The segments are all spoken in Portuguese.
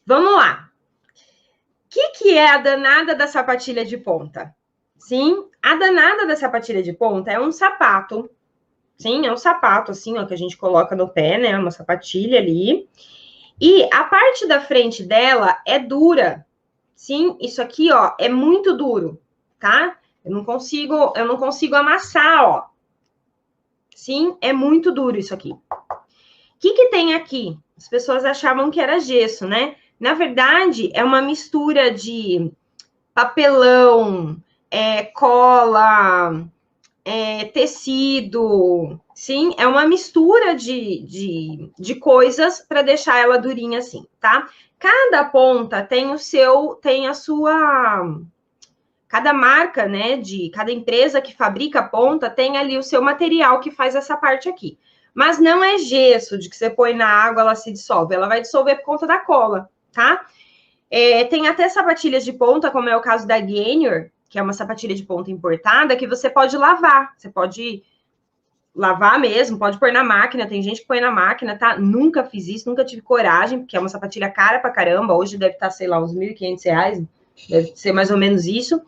Vamos lá. O que é a danada da sapatilha de ponta? Sim, a danada da sapatilha de ponta é um sapato. Sim, é um sapato, assim, ó, que a gente coloca no pé, né? Uma sapatilha ali. E a parte da frente dela é dura. Sim, isso aqui, ó, é muito duro, tá? Eu não consigo amassar, ó. Sim, é muito duro isso aqui. O que tem aqui? As pessoas achavam que era gesso, né? Na verdade, é uma mistura de papelão, cola, tecido. Sim, é uma mistura de coisas para deixar ela durinha assim, tá? Cada ponta tem tem a sua. Cada marca, né, cada empresa que fabrica a ponta tem ali o seu material que faz essa parte aqui. Mas não é gesso de que você põe na água, ela se dissolve. Ela vai dissolver por conta da cola, tá? Tem até sapatilhas de ponta, como é o caso da Gainer, que é uma sapatilha de ponta importada, que você pode lavar. Você pode lavar mesmo, pode pôr na máquina. Tem gente que põe na máquina, tá? Nunca fiz isso, nunca tive coragem, porque é uma sapatilha cara pra caramba. Hoje deve estar, sei lá, uns R$1.500. Deve ser mais ou menos isso.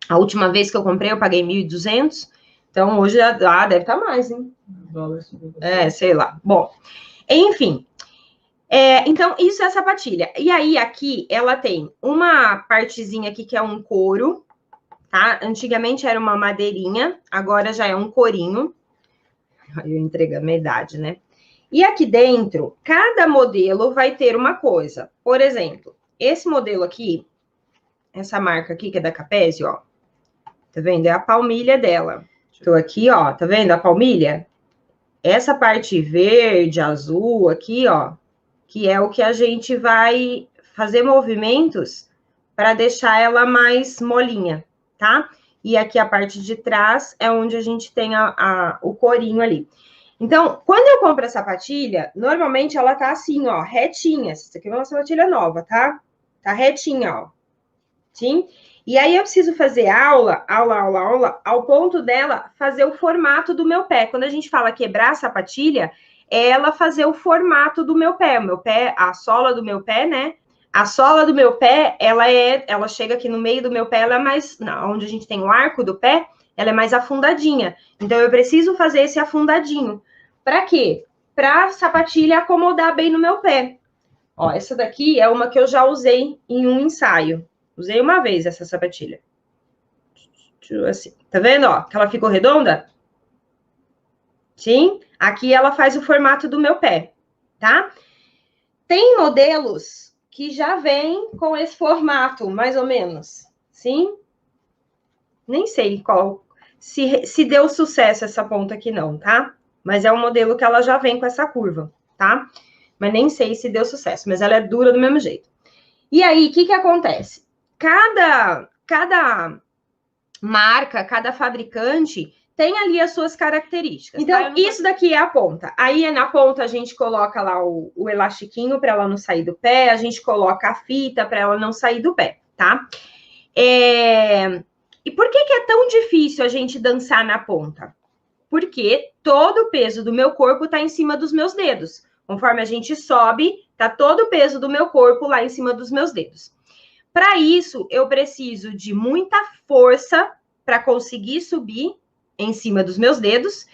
A última vez que eu comprei, eu paguei 1.200. Então, hoje deve estar mais, hein? Sei lá. Bom, enfim. Então, isso é a sapatilha. E aí, aqui, ela tem uma partezinha aqui que é um couro, tá? Antigamente era uma madeirinha, agora já é um corinho. Eu entregando a minha idade, né? E aqui dentro, cada modelo vai ter uma coisa. Por exemplo, esse modelo aqui, essa marca aqui, que é da Capezzi, ó. Tá vendo? É a palmilha dela. Tô aqui, ó. Tá vendo a palmilha? Essa parte verde, azul aqui, ó, que é o que a gente vai fazer movimentos para deixar ela mais molinha, tá? E aqui a parte de trás é onde a gente tem o corinho ali. Então, quando eu compro a sapatilha, normalmente ela tá assim, ó, retinha. Essa aqui é uma sapatilha nova, tá? Tá retinha, ó. Sim? E aí eu preciso fazer aula, ao ponto dela fazer o formato do meu pé. Quando a gente fala quebrar a sapatilha, é ela fazer o formato do meu pé. O meu pé, a sola do meu pé, né? A sola do meu pé, ela chega aqui no meio do meu pé, ela é mais, não, onde a gente tem o arco do pé, ela é mais afundadinha. Então eu preciso fazer esse afundadinho. Para quê? Para a sapatilha acomodar bem no meu pé. Ó, essa daqui é uma que eu já usei em um ensaio. Usei uma vez essa sapatilha. Assim, tá vendo, ó? Que ela ficou redonda? Sim? Aqui ela faz o formato do meu pé, tá? Tem modelos que já vêm com esse formato, mais ou menos. Sim? Nem sei qual. Se deu sucesso essa ponta aqui não, tá? Mas é um modelo que ela já vem com essa curva, tá? Mas nem sei se deu sucesso, mas ela é dura do mesmo jeito. E aí, o que acontece? Cada marca, cada fabricante tem ali as suas características. Então, isso daqui é a ponta. Aí, na ponta, a gente coloca lá o elastiquinho para ela não sair do pé, a gente coloca a fita para ela não sair do pé, tá? E por que é tão difícil a gente dançar na ponta? Porque todo o peso do meu corpo está em cima dos meus dedos. Conforme a gente sobe, tá todo o peso do meu corpo lá em cima dos meus dedos. Para isso, eu preciso de muita força para conseguir subir em cima dos meus dedos.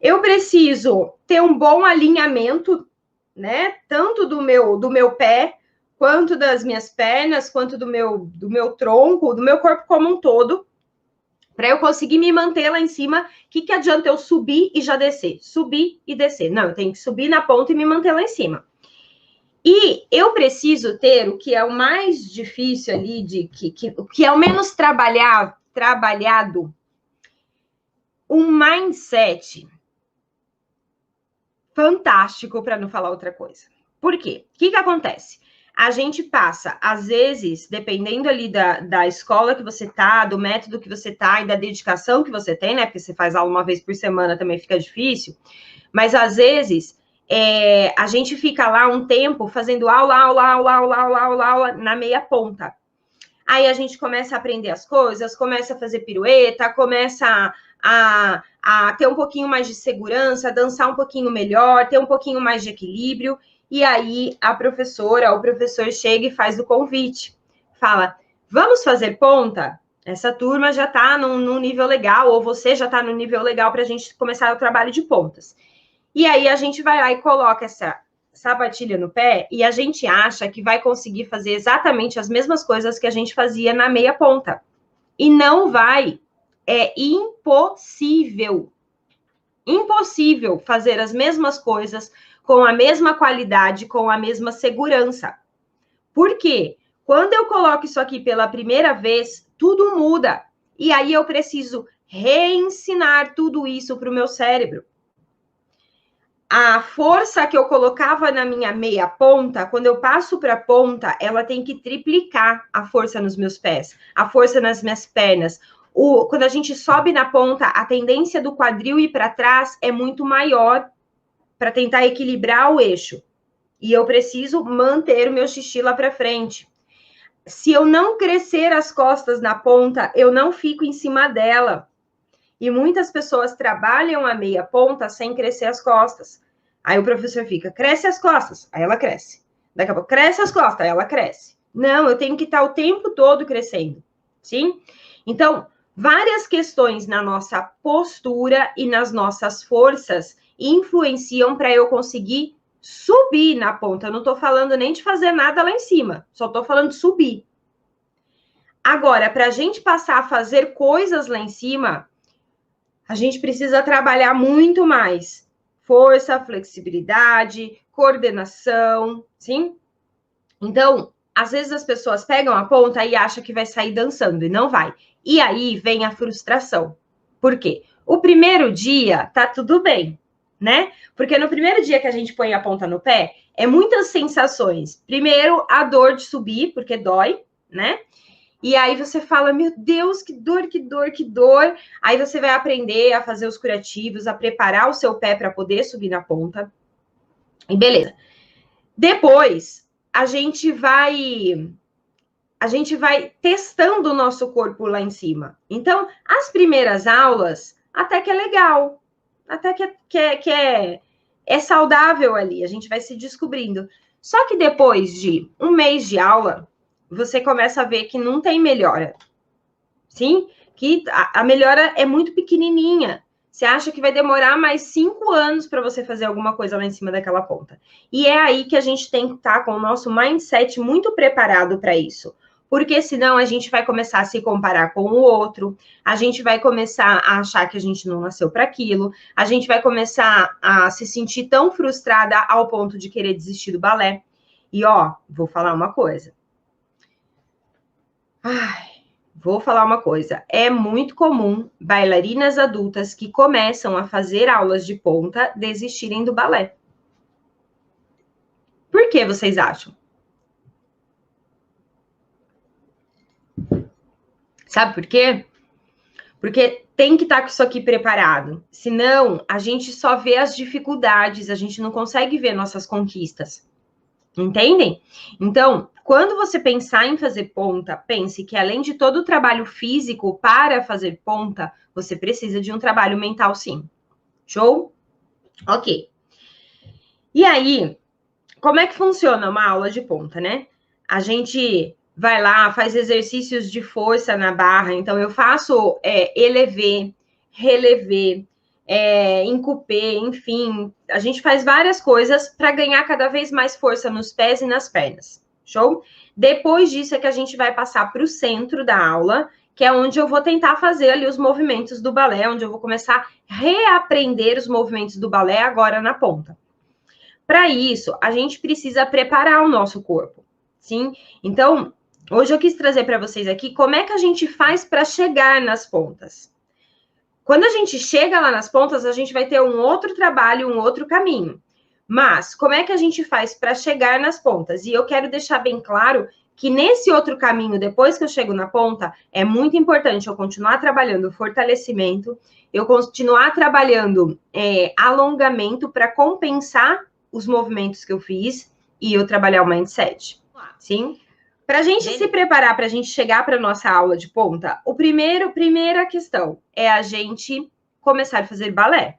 Eu preciso ter um bom alinhamento, né? Tanto do meu pé, quanto das minhas pernas, quanto do meu tronco, do meu corpo como um todo, para eu conseguir me manter lá em cima. O que adianta eu subir e já descer? Subir e descer. Não, eu tenho que subir na ponta e me manter lá em cima. E eu preciso ter o que é o mais difícil ali, o que é o menos trabalhado, um mindset fantástico, para não falar outra coisa. Por quê? O que acontece? A gente passa, às vezes, dependendo ali da escola que você tá, do método que você tá e da dedicação que você tem, né? Porque você faz aula uma vez por semana, também fica difícil. Mas, às vezes, a gente fica lá um tempo fazendo aula na meia ponta. Aí a gente começa a aprender as coisas, começa a fazer pirueta, começa a ter um pouquinho mais de segurança, dançar um pouquinho melhor, ter um pouquinho mais de equilíbrio. e aí a professora ou o professor chega e faz o convite. Fala, vamos fazer ponta? Essa turma já está num nível legal, ou você já está no nível legal para a gente começar o trabalho de pontas. E aí a gente vai lá e coloca essa sapatilha no pé e a gente acha que vai conseguir fazer exatamente as mesmas coisas que a gente fazia na meia ponta. E não vai. É impossível. Impossível fazer as mesmas coisas com a mesma qualidade, com a mesma segurança. Por quê? Quando eu coloco isso aqui pela primeira vez, tudo muda. E aí eu preciso reensinar tudo isso para o meu cérebro. A força que eu colocava na minha meia ponta, quando eu passo para a ponta, ela tem que triplicar a força nos meus pés, a força nas minhas pernas. Quando a gente sobe na ponta, a tendência do quadril ir para trás é muito maior para tentar equilibrar o eixo. E eu preciso manter o meu xixi lá para frente. Se eu não crescer as costas na ponta, eu não fico em cima dela. E muitas pessoas trabalham a meia ponta sem crescer as costas. Aí o professor fica, cresce as costas. Aí ela cresce. Daqui a pouco, cresce as costas. Aí ela cresce. Não, eu tenho que estar o tempo todo crescendo. Sim? Então, várias questões na nossa postura e nas nossas forças influenciam para eu conseguir subir na ponta. Eu não estou falando nem de fazer nada lá em cima. Só estou falando de subir. Agora, para a gente passar a fazer coisas lá em cima, a gente precisa trabalhar muito mais. Força, flexibilidade, coordenação, sim? Então, às vezes as pessoas pegam a ponta e acham que vai sair dançando, e não vai. E aí vem a frustração. Por quê? O primeiro dia tá tudo bem, né? Porque no primeiro dia que a gente põe a ponta no pé, é muitas sensações. Primeiro, a dor de subir, porque dói, né? E aí você fala, meu Deus, que dor, que dor, que dor. Aí você vai aprender a fazer os curativos, a preparar o seu pé para poder subir na ponta. E beleza. Depois, a gente vai testando o nosso corpo lá em cima. Então, as primeiras aulas, até que é legal. Até que é saudável ali. A gente vai se descobrindo. Só que depois de um mês de aula, você começa a ver que não tem melhora. Sim? Que a melhora é muito pequenininha. Você acha que vai demorar mais 5 anos para você fazer alguma coisa lá em cima daquela ponta. E é aí que a gente tem que estar com o nosso mindset muito preparado para isso. Porque senão a gente vai começar a se comparar com o outro, a gente vai começar a achar que a gente não nasceu para aquilo, a gente vai começar a se sentir tão frustrada ao ponto de querer desistir do balé. E ó, vou falar uma coisa. Vou falar uma coisa. É muito comum bailarinas adultas que começam a fazer aulas de ponta desistirem do balé. Por que vocês acham? Sabe por quê? Porque tem que estar com isso aqui preparado. Senão, a gente só vê as dificuldades, a gente não consegue ver nossas conquistas. Entendem? Então, quando você pensar em fazer ponta, pense que além de todo o trabalho físico para fazer ponta, você precisa de um trabalho mental, sim. Show? Ok. E aí, como é que funciona uma aula de ponta, né? A gente vai lá, faz exercícios de força na barra. Então, eu faço elevé, relevé, encupê, enfim. A gente faz várias coisas para ganhar cada vez mais força nos pés e nas pernas. Show? Depois disso é que a gente vai passar para o centro da aula, que é onde eu vou tentar fazer ali os movimentos do balé, onde eu vou começar a reaprender os movimentos do balé agora na ponta. Para isso, a gente precisa preparar o nosso corpo, sim? Então, hoje eu quis trazer para vocês aqui como é que a gente faz para chegar nas pontas. Quando a gente chega lá nas pontas, a gente vai ter um outro trabalho, um outro caminho. Mas, como é que a gente faz para chegar nas pontas? E eu quero deixar bem claro que nesse outro caminho, depois que eu chego na ponta, é muito importante eu continuar trabalhando fortalecimento, eu continuar trabalhando alongamento para compensar os movimentos que eu fiz e eu trabalhar o mindset, sim? Para a gente se preparar, para a gente chegar para a nossa aula de ponta, primeira questão é a gente começar a fazer balé,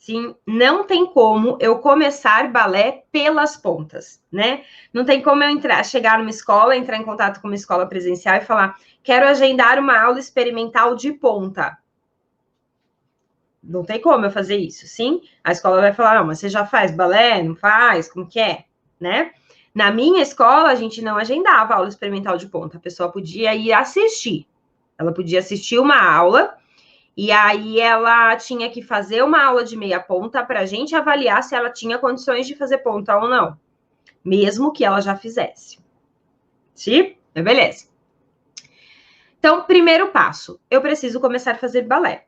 Sim, não tem como eu começar balé pelas pontas, né? Não tem como eu chegar numa escola, entrar em contato com uma escola presencial e falar, quero agendar uma aula experimental de ponta. Não tem como eu fazer isso, sim? A escola vai falar, não, mas você já faz balé? Não faz? Como que é? Né? Na minha escola, a gente não agendava aula experimental de ponta. A pessoa podia ir assistir. Ela podia assistir uma aula e aí ela tinha que fazer uma aula de meia ponta para a gente avaliar se ela tinha condições de fazer ponta ou não, mesmo que ela já fizesse. Sim? Beleza. Então, primeiro passo, eu preciso começar a fazer balé,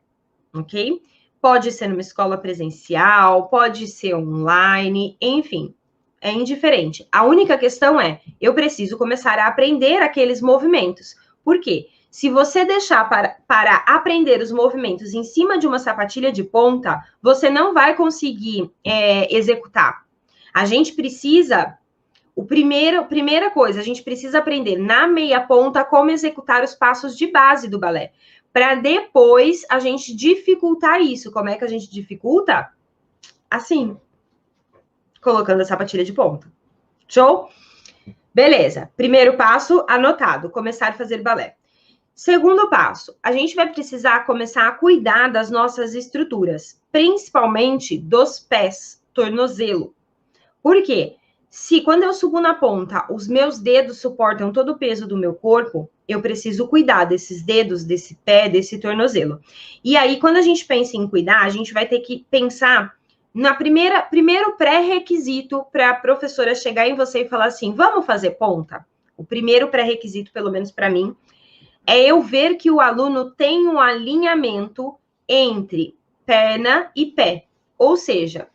ok? Pode ser numa escola presencial, pode ser online, enfim, é indiferente. A única questão é, eu preciso começar a aprender aqueles movimentos. Por quê? Se você deixar para aprender os movimentos em cima de uma sapatilha de ponta, você não vai conseguir executar. A gente precisa, primeira coisa, a gente precisa aprender na meia ponta como executar os passos de base do balé, para depois a gente dificultar isso. Como é que a gente dificulta? Assim, colocando a sapatilha de ponta. Show? Beleza. Primeiro passo, anotado, começar a fazer balé. Segundo passo, a gente vai precisar começar a cuidar das nossas estruturas, principalmente dos pés, tornozelo. Por quê? Se quando eu subo na ponta, os meus dedos suportam todo o peso do meu corpo, eu preciso cuidar desses dedos, desse pé, desse tornozelo. E aí, quando a gente pensa em cuidar, a gente vai ter que pensar na primeiro pré-requisito para a professora chegar em você e falar assim, vamos fazer ponta? O primeiro pré-requisito, pelo menos para mim, é eu ver que o aluno tem um alinhamento entre perna e pé. Ou seja,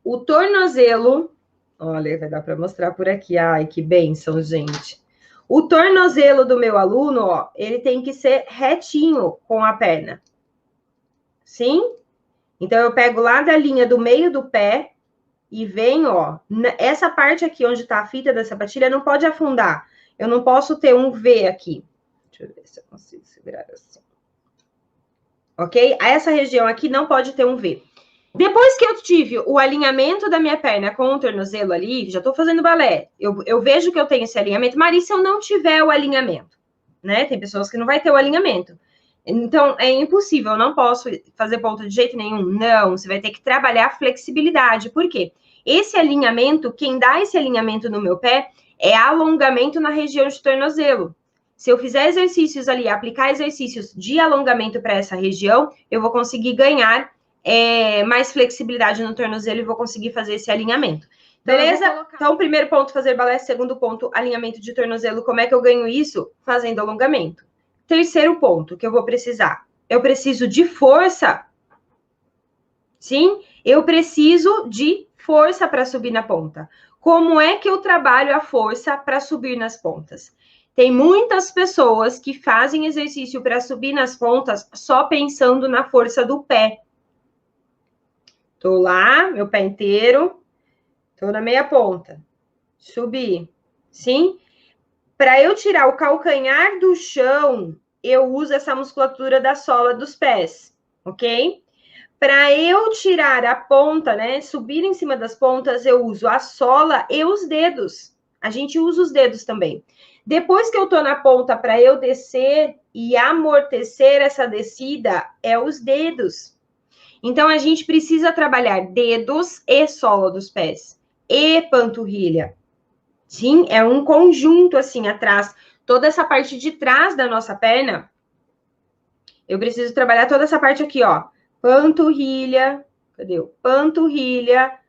o tornozelo... Olha, vai dar para mostrar por aqui. Ai, que bênção, gente. O tornozelo do meu aluno, ó, ele tem que ser retinho com a perna. Sim? Então, eu pego lá da linha do meio do pé e venho, ó. Essa parte aqui onde tá a fita da sapatilha não pode afundar. Eu não posso ter um V aqui. Deixa eu ver se eu consigo segurar assim. Ok? Essa região aqui não pode ter um V. Depois que eu tive o alinhamento da minha perna com o tornozelo ali, já tô fazendo balé, eu vejo que eu tenho esse alinhamento, mas e se eu não tiver o alinhamento? Né? Tem pessoas que não vai ter o alinhamento. Então, é impossível, eu não posso fazer ponta de jeito nenhum. Não, você vai ter que trabalhar a flexibilidade. Por quê? Esse alinhamento, quem dá esse alinhamento no meu pé é alongamento na região de tornozelo. Se eu fizer exercícios ali, aplicar exercícios de alongamento para essa região, eu vou conseguir ganhar mais flexibilidade no tornozelo e vou conseguir fazer esse alinhamento. Beleza? Então, primeiro ponto, fazer balé. Segundo ponto, alinhamento de tornozelo. Como é que eu ganho isso? Fazendo alongamento. Terceiro ponto que eu vou precisar. Eu preciso de força. Sim, eu preciso de força para subir na ponta. Como é que eu trabalho a força para subir nas pontas? Tem muitas pessoas que fazem exercício para subir nas pontas só pensando na força do pé. Tô lá, meu pé inteiro, tô na meia ponta. Subi. Sim? Para eu tirar o calcanhar do chão, eu uso essa musculatura da sola dos pés, ok? Para eu tirar a ponta, né, subir em cima das pontas, eu uso a sola e os dedos. A gente usa os dedos também. Depois que eu tô na ponta, para eu descer e amortecer essa descida, é os dedos. Então, a gente precisa trabalhar dedos e sola dos pés e panturrilha. Sim, é um conjunto assim atrás. Toda essa parte de trás da nossa perna, eu preciso trabalhar toda essa parte aqui, ó. Panturrilha, cadê? Panturrilha,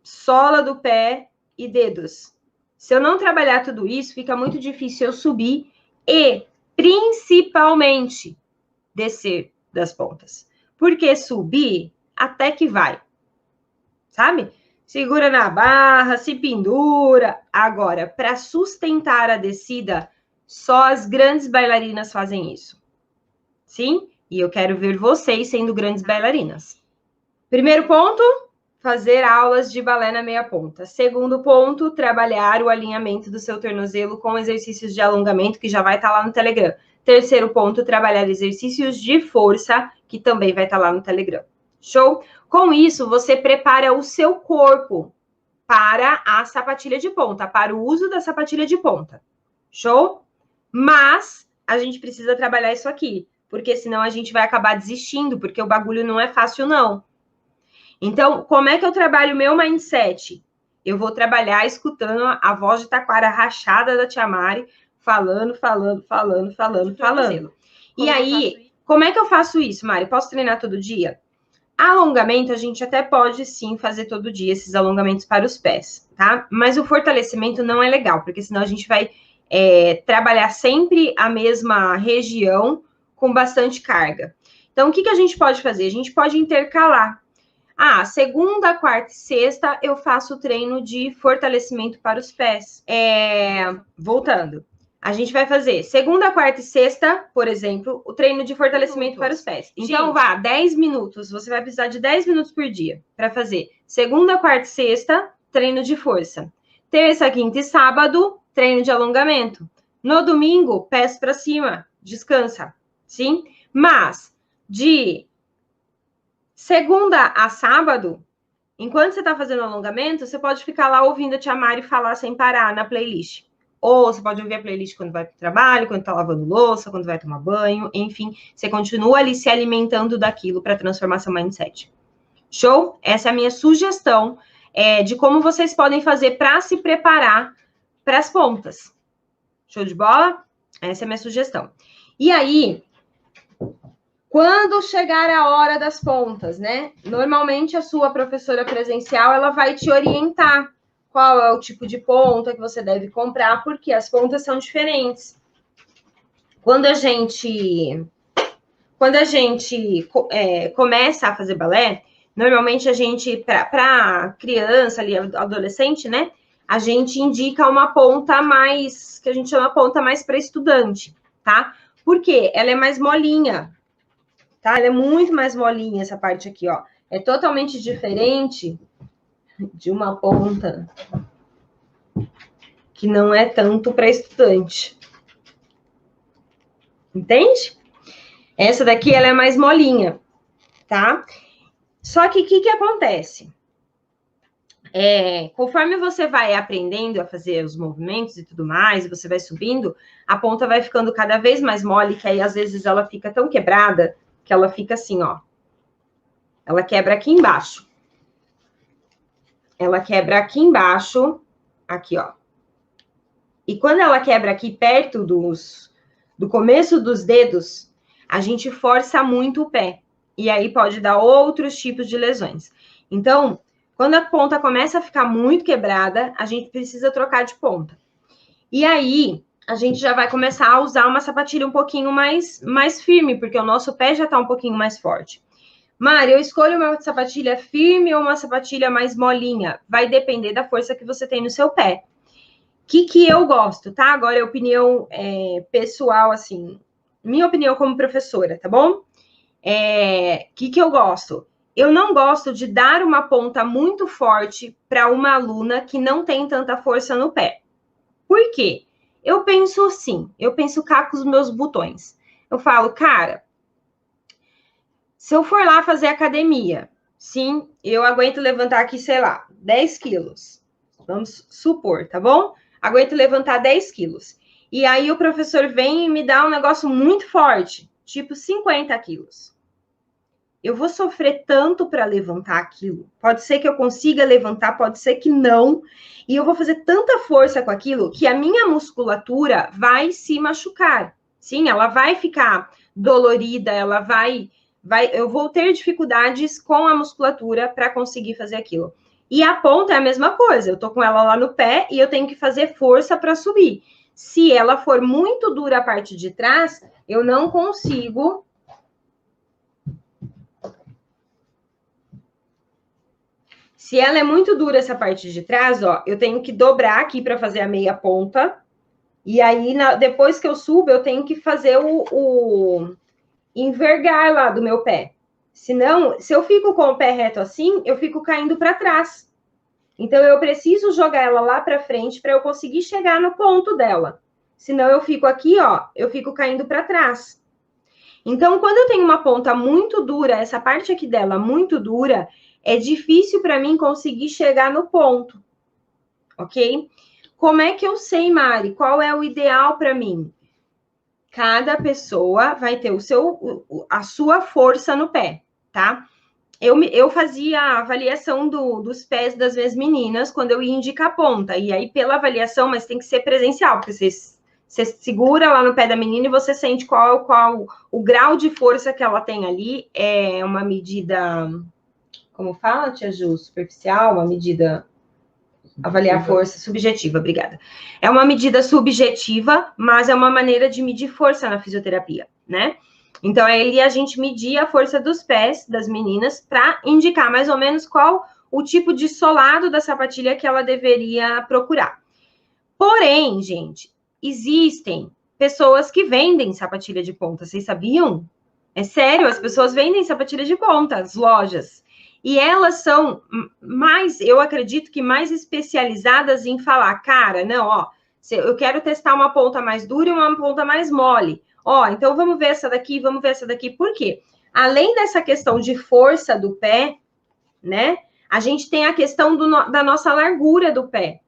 sola do pé e dedos. Se eu não trabalhar tudo isso, fica muito difícil eu subir e, principalmente, descer das pontas. Porque subir, até que vai. Sabe? Segura na barra, se pendura. Agora, para sustentar a descida, só as grandes bailarinas fazem isso. Sim? E eu quero ver vocês sendo grandes bailarinas. Primeiro ponto, fazer aulas de balé na meia ponta. Segundo ponto, trabalhar o alinhamento do seu tornozelo com exercícios de alongamento, que já vai estar lá no Telegram. Terceiro ponto, trabalhar exercícios de força, que também vai estar lá no Telegram. Show? Com isso, você prepara o seu corpo para a sapatilha de ponta, para o uso da sapatilha de ponta. Show? Mas a gente precisa trabalhar isso aqui, porque senão a gente vai acabar desistindo, porque o bagulho não é fácil, não. Então, como é que eu trabalho o meu mindset? Eu vou trabalhar escutando a voz de taquara rachada da Tia Mari, falando. E aí, como é que eu faço isso, Mari? Posso treinar todo dia? Alongamento, a gente até pode sim fazer todo dia esses alongamentos para os pés, tá? Mas o fortalecimento não é legal, porque senão a gente vai trabalhar sempre a mesma região com bastante carga. Então, o que a gente pode fazer? A gente pode intercalar. Segunda, quarta e sexta eu faço treino de fortalecimento para os pés. Voltando. A gente vai fazer segunda, quarta e sexta, por exemplo, o treino de fortalecimento para os pés. Então, 10 minutos. Você vai precisar de 10 minutos por dia para fazer segunda, quarta e sexta, treino de força. Terça, quinta e sábado, treino de alongamento. No domingo, pés para cima, descansa, sim? Mas, de segunda a sábado, enquanto você está fazendo alongamento, você pode ficar lá ouvindo a Tia Mari falar sem parar na playlist. Ou você pode ouvir a playlist quando vai para o trabalho, quando está lavando louça, quando vai tomar banho, enfim, você continua ali se alimentando daquilo para transformar seu mindset. Show? Essa é a minha sugestão de como vocês podem fazer para se preparar para as pontas. Show de bola? Essa é a minha sugestão. E aí, quando chegar a hora das pontas, né? Normalmente a sua professora presencial, ela vai te orientar qual é o tipo de ponta que você deve comprar, porque as pontas são diferentes. Quando a gente começa a fazer balé, normalmente a gente, para criança ali, adolescente, né? A gente indica uma ponta mais, que a gente chama ponta mais para estudante, tá? Porque ela é mais molinha, tá? Ela é muito mais molinha, essa parte aqui, ó. É totalmente diferente de uma ponta que não é tanto para estudante. Entende? Essa daqui, ela é mais molinha, tá? Só que o que acontece? Conforme você vai aprendendo a fazer os movimentos e tudo mais, e você vai subindo, a ponta vai ficando cada vez mais mole, que aí às vezes ela fica tão quebrada que ela fica assim, ó. Ela quebra aqui embaixo. Ela quebra aqui embaixo, aqui, ó. E quando ela quebra aqui perto do começo dos dedos, a gente força muito o pé. E aí pode dar outros tipos de lesões. Então, quando a ponta começa a ficar muito quebrada, a gente precisa trocar de ponta. E aí, a gente já vai começar a usar uma sapatilha um pouquinho mais firme, porque o nosso pé já tá um pouquinho mais forte. Mari, eu escolho uma sapatilha firme ou uma sapatilha mais molinha? Vai depender da força que você tem no seu pé. O que eu gosto, tá? Agora é opinião pessoal, assim, minha opinião como professora, tá bom? Que eu gosto? Eu não gosto de dar uma ponta muito forte para uma aluna que não tem tanta força no pé. Por quê? Eu penso assim, eu penso cá com os meus botões. Eu falo, cara, se eu for lá fazer academia, sim, eu aguento levantar aqui, sei lá, 10 quilos. Vamos supor, tá bom? Aguento levantar 10 quilos. E aí o professor vem e me dá um negócio muito forte, tipo 50 quilos. Eu vou sofrer tanto para levantar aquilo. Pode ser que eu consiga levantar, pode ser que não. E eu vou fazer tanta força com aquilo que a minha musculatura vai se machucar. Sim, ela vai ficar dolorida, eu vou ter dificuldades com a musculatura para conseguir fazer aquilo. E a ponta é a mesma coisa. Eu tô com ela lá no pé e eu tenho que fazer força para subir. Se ela for muito dura a parte de trás, eu não consigo. Se ela é muito dura essa parte de trás, ó, eu tenho que dobrar aqui para fazer a meia ponta. E aí, depois que eu subo, eu tenho que fazer o envergar lá do meu pé. Senão, se eu fico com o pé reto assim, eu fico caindo para trás. Então, eu preciso jogar ela lá para frente para eu conseguir chegar no ponto dela. Senão, eu fico aqui, ó, eu fico caindo para trás. Então, quando eu tenho uma ponta muito dura, essa parte aqui dela muito dura, é difícil para mim conseguir chegar no ponto, ok? Como é que eu sei, Mari? Qual é o ideal para mim? Cada pessoa vai ter a sua força no pé, tá? Eu fazia a avaliação dos pés das minhas meninas quando eu ia indicar a ponta. E aí, pela avaliação, mas tem que ser presencial, porque você segura lá no pé da menina e você sente qual o grau de força que ela tem ali. É uma medida, como fala, tia Ju? Superficial, uma medida... Avaliar a força subjetiva, obrigada. É uma medida subjetiva, mas é uma maneira de medir força na fisioterapia, né? Então, aí a gente media a força dos pés das meninas para indicar mais ou menos qual o tipo de solado da sapatilha que ela deveria procurar. Porém, gente, existem pessoas que vendem sapatilha de ponta, vocês sabiam? É sério, as pessoas vendem sapatilha de ponta, as lojas. E elas são mais, eu acredito que mais especializadas em falar, cara, não, ó, eu quero testar uma ponta mais dura e uma ponta mais mole. Ó, então vamos ver essa daqui, vamos ver essa daqui. Por quê? Além dessa questão de força do pé, né? A gente tem a questão da nossa largura do pé.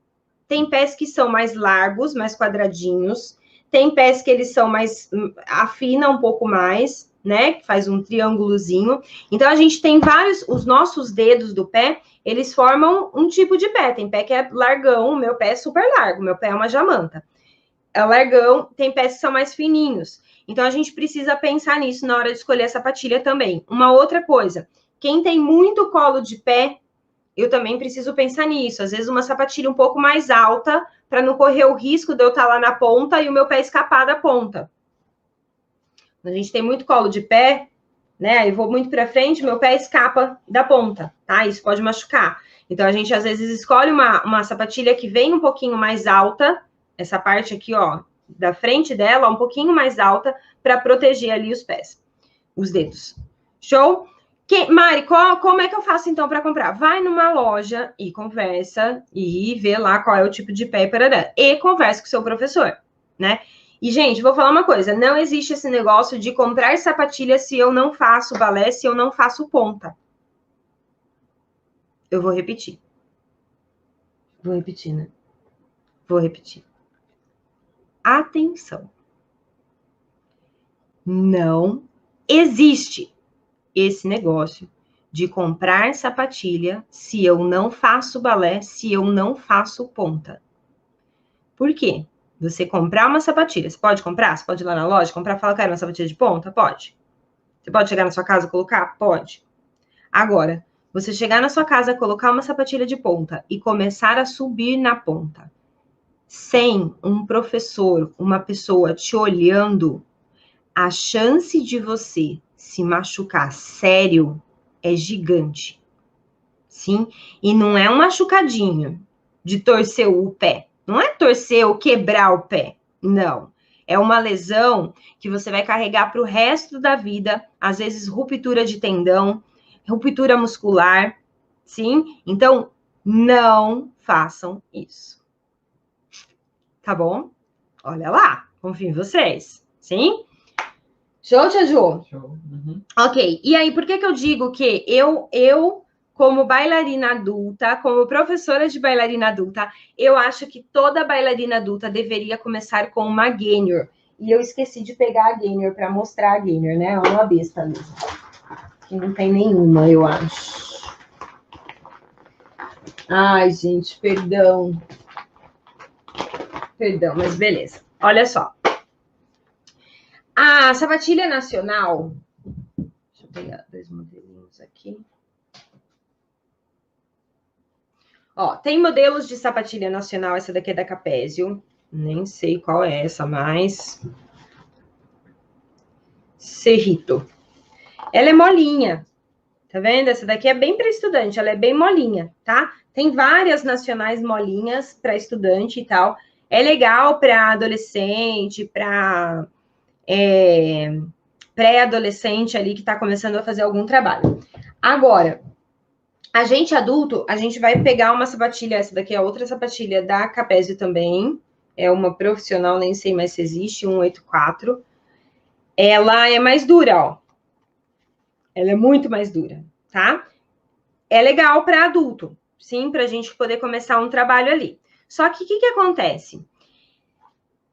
Tem pés que são mais largos, mais quadradinhos. Tem pés que eles são mais, afina um pouco mais, né? Que faz um triângulozinho. Então, a gente tem os nossos dedos do pé, eles formam um tipo de pé. Tem pé que é largão, o meu pé é super largo, meu pé é uma jamanta. É largão, tem pés que são mais fininhos. Então, a gente precisa pensar nisso na hora de escolher a sapatilha também. Uma outra coisa, quem tem muito colo de pé, eu também preciso pensar nisso. Às vezes, uma sapatilha um pouco mais alta, para não correr o risco de eu estar lá na ponta e o meu pé escapar da ponta. A gente tem muito colo de pé, né? Aí vou muito para frente, meu pé escapa da ponta, tá? Isso pode machucar. Então, a gente às vezes escolhe uma sapatilha que vem um pouquinho mais alta, essa parte aqui, ó, da frente dela, um pouquinho mais alta, para proteger ali os pés, os dedos. Show? Mari, como é que eu faço então para comprar? Vai numa loja e conversa e vê lá qual é o tipo de pé e conversa com o seu professor, né? E, gente, vou falar uma coisa, não existe esse negócio de comprar sapatilha se eu não faço balé, se eu não faço ponta. Eu vou repetir. Vou repetir, né? Vou repetir. Atenção. Não existe esse negócio de comprar sapatilha se eu não faço balé, se eu não faço ponta. Por quê? Você comprar uma sapatilha, você pode comprar? Você pode ir lá na loja, comprar e falar, quero uma sapatilha de ponta? Pode. Você pode chegar na sua casa e colocar? Pode. Agora, você chegar na sua casa, colocar uma sapatilha de ponta e começar a subir na ponta, sem um professor, uma pessoa te olhando, a chance de você se machucar sério é gigante. Sim? E não é um machucadinho de torcer o pé. Não é torcer ou quebrar o pé. Não. É uma lesão que você vai carregar para o resto da vida. Às vezes, ruptura de tendão, ruptura muscular. Sim? Então, não façam isso. Tá bom? Olha lá. Confio em vocês. Sim? Show, Tia Ju? Show. Uhum. Ok. E aí, por que eu digo que eu como bailarina adulta, como professora de bailarina adulta, eu acho que toda bailarina adulta deveria começar com uma gainer. E eu esqueci de pegar a gainer para mostrar a gainer, né? É uma besta mesmo. Que não tem nenhuma, eu acho. Ai, gente, perdão. Perdão, mas beleza. Olha só. A sapatilha nacional... Deixa eu pegar 2 modelinhos aqui. Ó, tem modelos de sapatilha nacional, essa daqui é da Capésio. Nem sei qual é essa, mas... Cerrito. Ela é molinha, tá vendo? Essa daqui é bem para estudante, ela é bem molinha, tá? Tem várias nacionais molinhas para estudante e tal. É legal para adolescente, para pré-adolescente ali que está começando a fazer algum trabalho. Agora, a gente adulto, a gente vai pegar uma sapatilha, essa daqui é outra sapatilha da Capésio também, é uma profissional, nem sei mais se existe, 184. ela é mais dura, ó. Ela é muito mais dura, tá? É legal para adulto, sim, para a gente poder começar um trabalho ali. Só que o que acontece?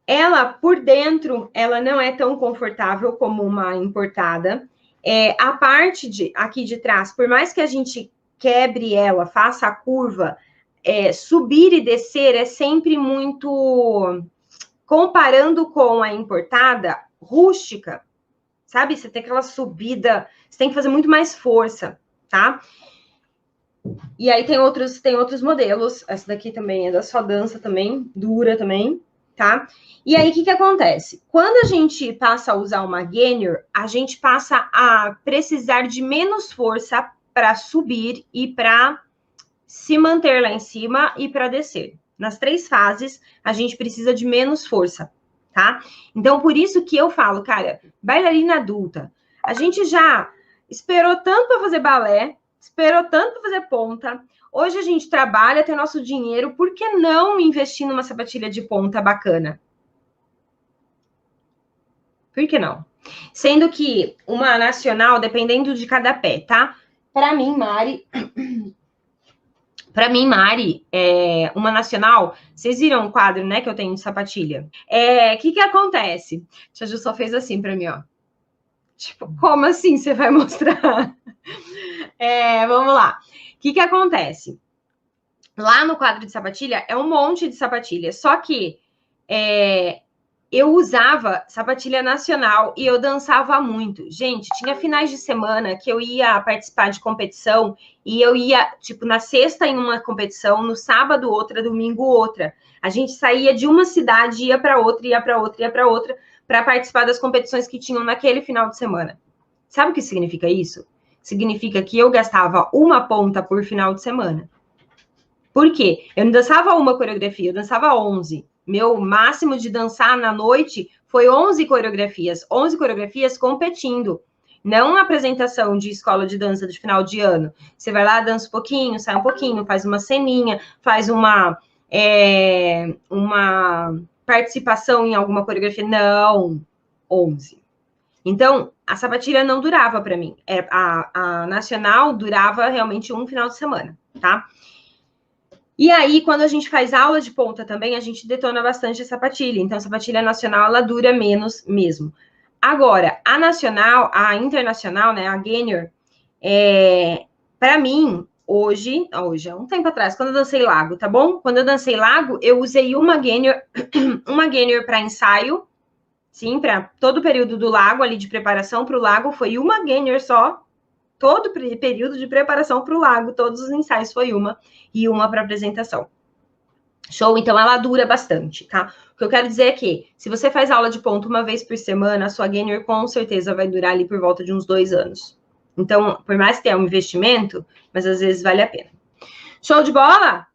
Ela, por dentro, ela não é tão confortável como uma importada. A parte aqui de trás, por mais que a gente quebre ela, faça a curva, subir e descer é sempre muito... Comparando com a importada, rústica, sabe? Você tem aquela subida, você tem que fazer muito mais força, tá? E aí tem outros modelos. Essa daqui também é da Só Dança também, dura também, tá? E aí, o que acontece? Quando a gente passa a usar uma gainer, a gente passa a precisar de menos força para subir e para se manter lá em cima e para descer. Nas 3 fases, a gente precisa de menos força, tá? Então, por isso que eu falo, cara, bailarina adulta, a gente já esperou tanto para fazer balé, esperou tanto para fazer ponta, hoje a gente trabalha, tem nosso dinheiro, por que não investir numa sapatilha de ponta bacana? Por que não? Sendo que uma nacional, dependendo de cada pé, tá? Para mim, Mari, uma nacional, vocês viram o quadro, né, que eu tenho de sapatilha? O que acontece? Tia Ju só fez assim para mim, ó. Tipo, como assim você vai mostrar? Vamos lá. O que acontece? Lá no quadro de sapatilha, é um monte de sapatilha, só que eu usava sapatilha nacional e eu dançava muito. Gente, tinha finais de semana que eu ia participar de competição e eu ia, tipo, na sexta em uma competição, no sábado outra, domingo outra. A gente saía de uma cidade, ia para outra, ia para outra, ia para outra, para participar das competições que tinham naquele final de semana. Sabe o que significa isso? Significa que eu gastava uma ponta por final de semana. Por quê? Eu não dançava uma coreografia, eu dançava 11. Meu máximo de dançar na noite foi 11 coreografias competindo. Não uma apresentação de escola de dança de final de ano. Você vai lá, dança um pouquinho, sai um pouquinho, faz uma ceninha, faz uma participação em alguma coreografia. Não, 11. Então, a sapatilha não durava para mim. A nacional durava realmente um final de semana, tá? E aí, quando a gente faz aula de ponta também, a gente detona bastante a sapatilha. Então, a sapatilha nacional, ela dura menos mesmo. Agora, a nacional, a internacional, né, a gainer, para mim, hoje, há um tempo atrás, quando eu dancei lago, tá bom? Quando eu dancei lago, eu usei uma gainer para ensaio, sim, para todo o período do lago, ali de preparação para o lago, foi uma gainer só. Todo o período de preparação para o lago, todos os ensaios foi uma, e uma para apresentação. Show? Então, ela dura bastante, tá? O que eu quero dizer é que, se você faz aula de ponto uma vez por semana, a sua gainer com certeza vai durar ali por volta de uns 2 anos. Então, por mais que tenha um investimento, mas às vezes vale a pena. Show de bola?